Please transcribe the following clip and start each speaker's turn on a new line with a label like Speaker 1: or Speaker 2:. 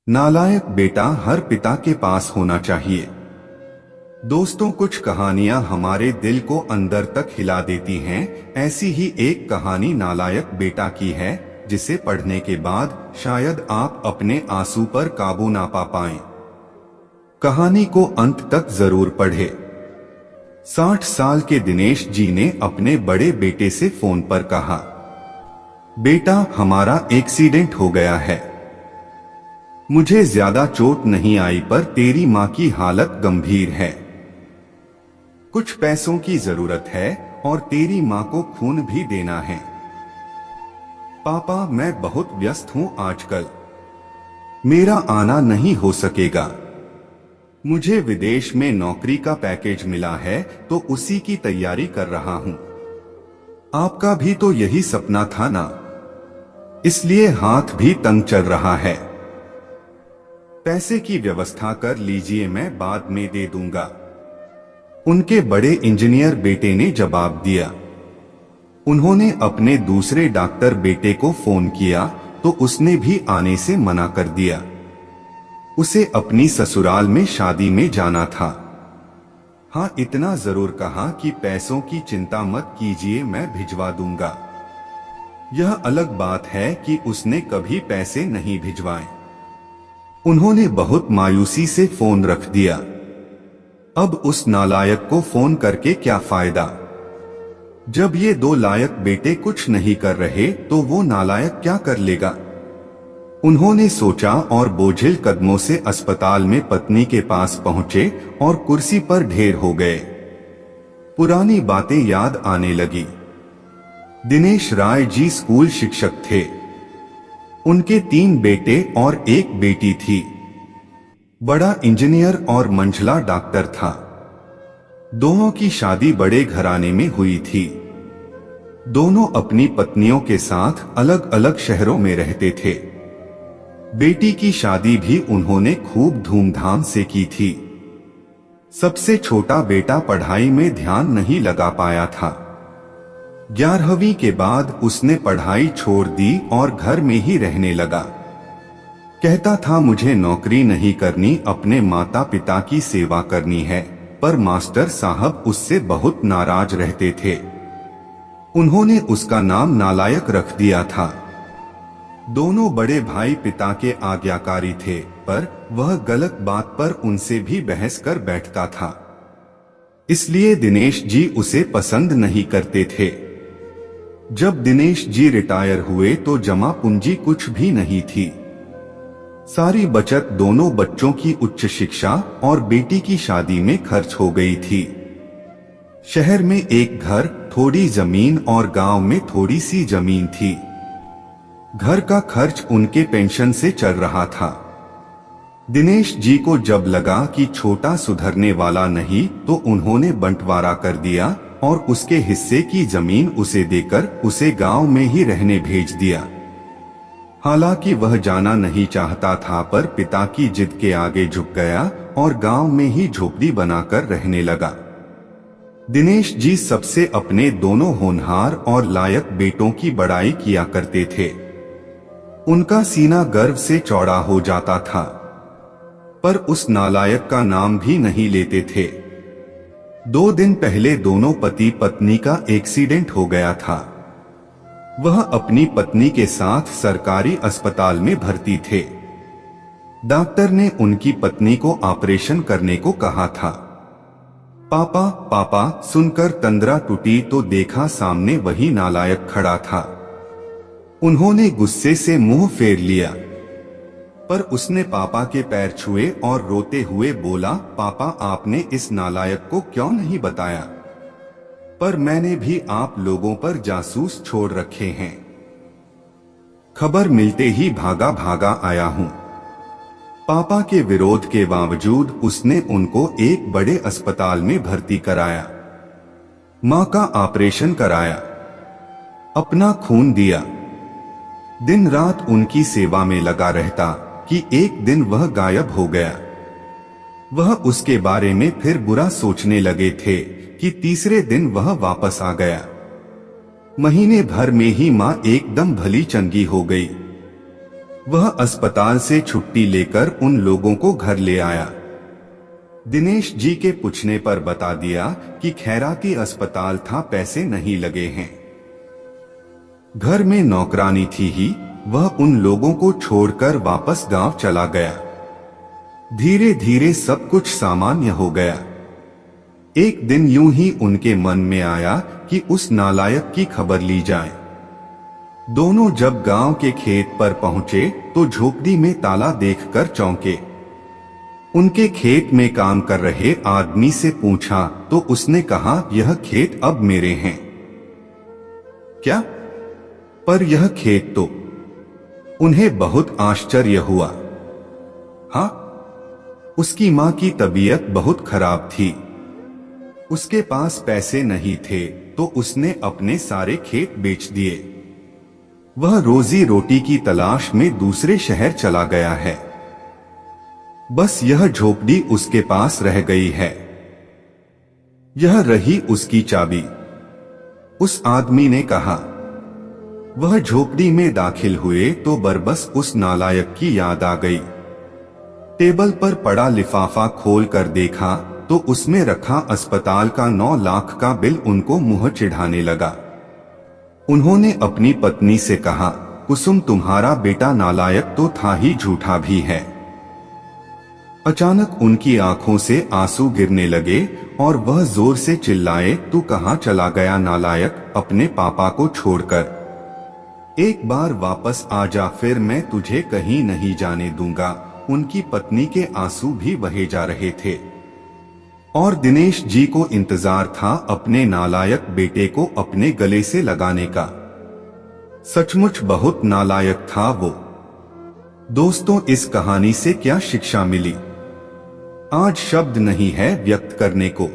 Speaker 1: नालायक बेटा हर पिता के पास होना चाहिए। दोस्तों, कुछ कहानियां हमारे दिल को अंदर तक हिला देती हैं। ऐसी ही एक कहानी नालायक बेटा की है, जिसे पढ़ने के बाद शायद आप अपने आंसू पर काबू ना पा पाएं। कहानी को अंत तक जरूर पढ़ें। 60 साल के दिनेश जी ने अपने बड़े बेटे से फोन पर कहा, बेटा हमारा एक्सीडेंट हो गया है। मुझे ज्यादा चोट नहीं आई, पर तेरी माँ की हालत गंभीर है। कुछ पैसों की जरूरत है और तेरी माँ को खून भी देना है। पापा, मैं बहुत व्यस्त हूँ आजकल, मेरा आना नहीं हो सकेगा। मुझे विदेश में नौकरी का पैकेज मिला है, तो उसी की तैयारी कर रहा हूँ। आपका भी तो यही सपना था ना, इसलिए हाथ भी तंग चल रहा है। पैसे की व्यवस्था कर लीजिए, मैं बाद में दे दूंगा। उनके बड़े इंजीनियर बेटे ने जवाब दिया। उन्होंने अपने दूसरे डॉक्टर बेटे को फोन किया, तो उसने भी आने से मना कर दिया। उसे अपनी ससुराल में शादी में जाना था। हाँ, इतना जरूर कहा कि पैसों की चिंता मत कीजिए, मैं भिजवा दूंगा। यह अलग बात है कि उसने कभी पैसे नहीं भिजवाए। उन्होंने बहुत मायूसी से फोन रख दिया। अब उस नालायक को फोन करके क्या फायदा? जब ये दो लायक बेटे कुछ नहीं कर रहे, तो वो नालायक क्या कर लेगा? उन्होंने सोचा और बोझिल कदमों से अस्पताल में पत्नी के पास पहुंचे और कुर्सी पर ढेर हो गए। पुरानी बातें याद आने लगी। दिनेश राय जी स्कूल शिक्षक थे। उनके 3 बेटे और 1 बेटी थी। बड़ा इंजीनियर और मंझला डॉक्टर था। दोनों की शादी बड़े घराने में हुई थी। दोनों अपनी पत्नियों के साथ अलग अलग शहरों में रहते थे। बेटी की शादी भी उन्होंने खूब धूमधाम से की थी। सबसे छोटा बेटा पढ़ाई में ध्यान नहीं लगा पाया था। 11वीं के बाद उसने पढ़ाई छोड़ दी और घर में ही रहने लगा। कहता था, मुझे नौकरी नहीं करनी, अपने माता पिता की सेवा करनी है। पर मास्टर साहब उससे बहुत नाराज रहते थे। उन्होंने उसका नाम नालायक रख दिया था। दोनों बड़े भाई पिता के आज्ञाकारी थे, पर वह गलत बात पर उनसे भी बहस कर बैठता था। इसलिए दिनेश जी उसे पसंद नहीं करते थे। जब दिनेश जी रिटायर हुए तो जमा पूंजी कुछ भी नहीं थी। सारी बचत दोनों बच्चों की उच्च शिक्षा और बेटी की शादी में खर्च हो गई थी। शहर में एक घर, थोड़ी जमीन और गांव में थोड़ी सी जमीन थी। घर का खर्च उनके पेंशन से चल रहा था। दिनेश जी को जब लगा कि छोटा सुधरने वाला नहीं, तो उन्होंने बंटवारा कर दिया और उसके हिस्से की जमीन उसे देकर उसे गांव में ही रहने भेज दिया। हालांकि वह जाना नहीं चाहता था, पर पिता की जिद के आगे झुक गया और गांव में ही झोपड़ी बनाकर रहने लगा। दिनेश जी सबसे अपने दोनों होनहार और लायक बेटों की बड़ाई किया करते थे। उनका सीना गर्व से चौड़ा हो जाता था, पर उस नालायक का नाम भी नहीं लेते थे। 2 दिन पहले दोनों पति पत्नी का एक्सीडेंट हो गया था। वह अपनी पत्नी के साथ सरकारी अस्पताल में भर्ती थे। डॉक्टर ने उनकी पत्नी को ऑपरेशन करने को कहा था। पापा पापा सुनकर तंद्रा टूटी तो देखा सामने वही नालायक खड़ा था। उन्होंने गुस्से से मुंह फेर लिया, पर उसने पापा के पैर छुए और रोते हुए बोला, पापा आपने इस नालायक को क्यों नहीं बताया? पर मैंने भी आप लोगों पर जासूस छोड़ रखे हैं। खबर मिलते ही भागा भागा आया हूँ। पापा के विरोध के बावजूद उसने उनको एक बड़े अस्पताल में भर्ती कराया। माँ का ऑपरेशन कराया, अपना खून दिया। दिन रात उनकी सेवा में लगा रहता कि एक दिन वह गायब हो गया। वह उसके बारे में फिर बुरा सोचने लगे थे कि तीसरे दिन वह वापस आ गया। महीने भर में ही माँ एकदम भली चंगी हो गई। वह अस्पताल से छुट्टी लेकर उन लोगों को घर ले आया। दिनेश जी के पूछने पर बता दिया कि खैराती अस्पताल था, पैसे नहीं लगे हैं। घर में नौकरानी थी ही, वह उन लोगों को छोड़कर वापस गांव चला गया। धीरे धीरे सब कुछ सामान्य हो गया। एक दिन यूं ही उनके मन में आया कि उस नालायक की खबर ली जाए। दोनों जब गांव के खेत पर पहुंचे तो झोपड़ी में ताला देखकर चौंके। उनके खेत में काम कर रहे आदमी से पूछा तो उसने कहा, यह खेत अब मेरे हैं। क्या? पर यह खेत तो? उन्हें बहुत आश्चर्य हुआ। हाँ, उसकी मां की तबीयत बहुत खराब थी। उसके पास पैसे नहीं थे तो उसने अपने सारे खेत बेच दिए। वह रोजी रोटी की तलाश में दूसरे शहर चला गया है। बस यह झोपड़ी उसके पास रह गई है। यह रही उसकी चाबी। उस आदमी ने कहा। वह झोपड़ी में दाखिल हुए तो बरबस उस नालायक की याद आ गई। टेबल पर पड़ा लिफाफा खोल कर देखा तो उसमें रखा अस्पताल का 9 लाख का बिल उनको मुंह चिढ़ाने लगा। उन्होंने अपनी पत्नी से कहा, कुसुम तुम्हारा बेटा नालायक तो था ही, झूठा भी है। अचानक उनकी आंखों से आंसू गिरने लगे और वह जोर से चिल्लाए, तू कहां चला गया नालायक, अपने पापा को छोड़कर? एक बार वापस आ जा, फिर मैं तुझे कहीं नहीं जाने दूंगा। उनकी पत्नी के आंसू भी बहे जा रहे थे और दिनेश जी को इंतजार था अपने नालायक बेटे को अपने गले से लगाने का। सचमुच बहुत नालायक था वो। दोस्तों, इस कहानी से क्या शिक्षा मिली? आज शब्द नहीं है व्यक्त करने को।